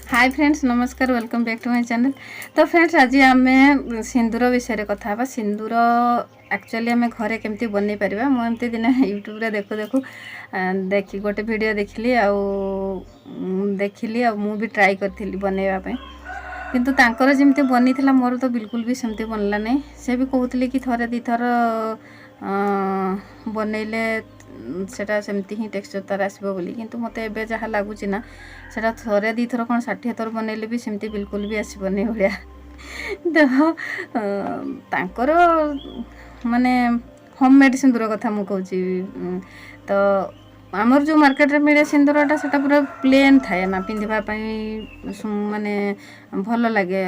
हाय friends नमस्कार welcome back to my channel. तो friends आज आम सिंदूर विषय कथा हाँ। सिंदूर एक्चुअली आम घरे केमती बनई पार मुझे दिन यूट्यूब रे देखु देखु देखी गोटे वीडियो देखिली भी ट्राई करी बनवाई किंतु तांकर जमती बनी थी मोर तो बिल्कुल भी सेमती बनला नहीं। से भी कहते कि थरे दी थर बनइले सेटा सेमती ही टेक्सचर तार आसबो बोली किंतु मते एबे जहा लागुची ना सेटा थरे दी थर कोन 60 थर बनइले भी सेमती बिल्कुल भी आसबनी भलिया। तो तांकर माने होममेड सिंदूर कथा मु कहूची। तो आमर जो मार्केट रे मिले सिंदूरटा सेटा पूरा प्लेन थाए ना पिंधिबा पई माने भल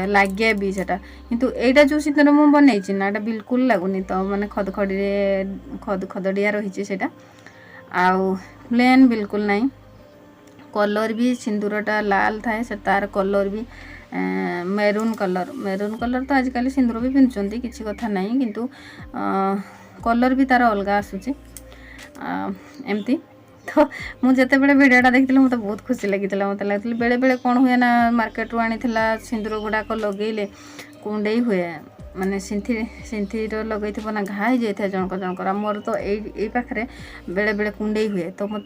लगे भी सेटा किंतु एटा जो सिंदूर मु बनैछि ना एटा बिल्कुल लागुनी। तो माने खदखड़ी रे खदखदडिया रहिछि सेटा आउ प्लेन बिल्कुल नहीं। कलर भी सिंदूरटा लाल थाए से तार कलर भी मेरून कलर तो आजिकल सिंदूर भी पिंधुचंती किछि कथा नहीं किंतु कलर भी तार अलग आसुची एमती। तो मुझे बेले भिडियोटा देखी मत बहुत खुशी लगी मत लगे बेले बेले कौन हुए ना मार्केट रू आनी सिंदूर गुड़ाक लगेले कुंडे हुए माने सिंथीर लगे ना घा हो जाए जनक जनकर मोर तो यही पाखे बेले बेले कुंडे हुए। तो मत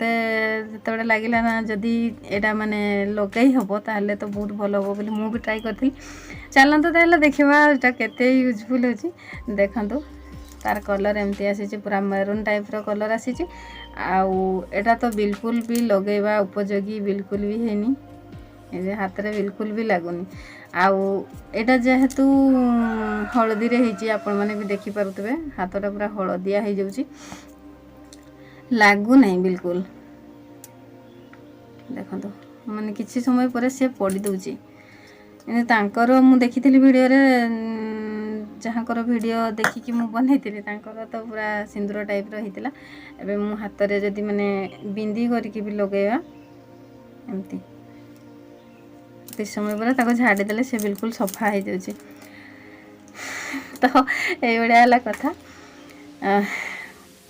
जो लगे ना जदि एटा माने लगे हम ताहले तो बहुत भल हम बोली मुझे ट्राई करी। चलते ताहले देखा केते यूजफुल होची देखंतु तार कलर एमती आसी पूरा मेरून टाइप रो कलर आसी एटा तो बिल्कुल भी लगेवा उपयोगी बिल्कुल भी है हाथ रे बिल्कुल भी लगुनी। आउ एटा जेहेतु हलदी रे हिची आपण माने भी देखि पारुतबे हाथटा पूरा हलदिया हो जाउची लागु नहीं बिल्कुल देखंतु माने किछि समय पर से पड़ी दउची। तांकर मु देखिथिली वीडियो रे जहाँकर वीडियो देखिकी मु बनैଥିଲି तांकर तो पूरा सिंदूर टाइप रो हितला। एबे मु हाथ रे जदी माने बिंदी करके भी लगेवा एमती किछ समय पर ताको झाड़ी देले से बिल्कुल सफा हो जाउची। तो ए बडा वाला कथा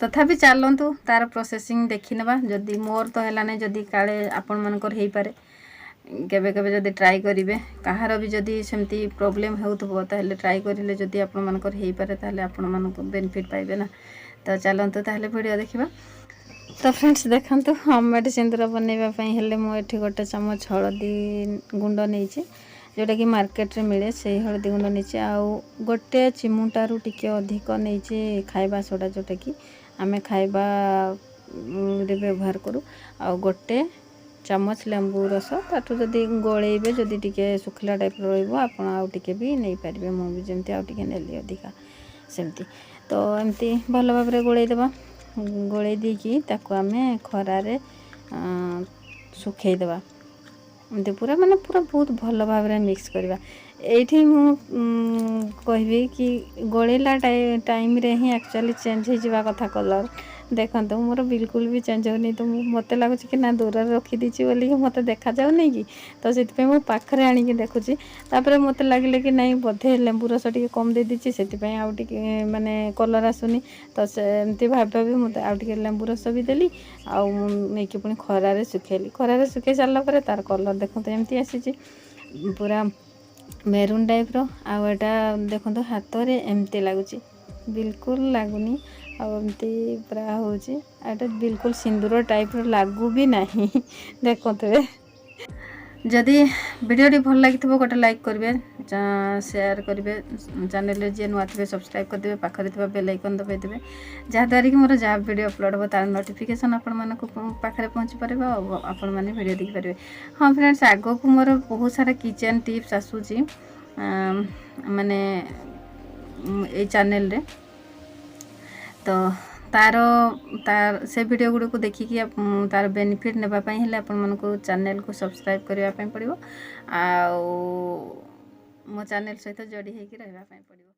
तथापि चलतु तार प्रोसेसिंग देखि नबा जदी मोर तो हैला नै जदी काले आपण मानकर हेई पारे केबे केबे जदी ट्राई करिवे कहार भी जदी सेमती प्रॉब्लम हेउतबो ताहले ट्राई करिले जदी आपण मानकर हेई पारे ताहले आपण मानको बेनिफिट पाइबे ना। तो चलतु ताहले वीडियो देखिबा। तो फ्रेंड्स देखंतु होममेड सिंदूर बनैबा पई हेले मो एठी गोटे चमच हळदी गुंड नैछि जोटा कि मार्केट रे मिले से हळदी गुंड नैछि आउ गोटे चिमुटारू टिके अधिक नैछि खाइबा सोडा जोटा कि आमे खाइबा रे व्यवहार करू आउ गोटे चमच लेंबू रस ताठू जदि गोलेबे जदि टिके सुखला टाइप रहइबो आपण आउ टिके भी नै पारिबे मु भी जेमति आउ टिके नेली अधिका सेमति। तो एमति भल भाबरे गोलै देबा गोलै देकी ताको आमे खरा रे सुखै देबा एमति पूरा माने पूरा बहुत भल भाबरे मिक्स करबा। एठी मु कहबी कि गोलेला टाइम रे ही एक्चुअली चेंज हो जावा कथा कलर देखंतु मोर बिल्कुल भी चेंज होनी। तो मत लगुच कि ना दूर रखी दीची बोली कि मत देखा जाऊ नहीं कि तो से मो पाखरे आनिक देखुची तापर मत लगे कि नहीं बोधे लेंबू रस टी कम दे दीची से आउ टिके माने कलर आसुनी। तो सेमती भाव भी मत आउ टिके लेंबू रस भी देली आउ नहीं पुणी खरारे सुखेली खरारे सुखे सारा पर तार कलर देखते एमती आसी पूरा मेरून टाइप रो आउ एटा देखो हाथ रे एमती लगुच बिल्कुल लगुनी आमती पूरा होची एटा बिल्कुल सिंदूर टाइप रो लागू भी नहीं देखते। जदि वीडियो भल लगी गोटे लाइक करेंगे शेयर करेंगे चैनल रे जे नुआ थे सब्सक्राइब करदे पाखरे थी बेल आइकन दबाई देवे जहाँद्वारा कि मोर जहाँ वीडियो अपलोड हो तार नोटिफिकेशन आपण पाखे पहुँची पारे आपण मैंने वीडियो देखिपारे। हाँ फ्रेंड्स आगो को मोर बहुत सारा किचन टिप्स आसूची माने ए चैनल रे। तो तार से वीडियो गुड़ को देखिकी तार बेनिफिट नेबापी हेले आपण मानको चैनल को सब्सक्राइब करने पड़ो आ मो चैनल सहित जोड़ी होगी रहा पड़ो।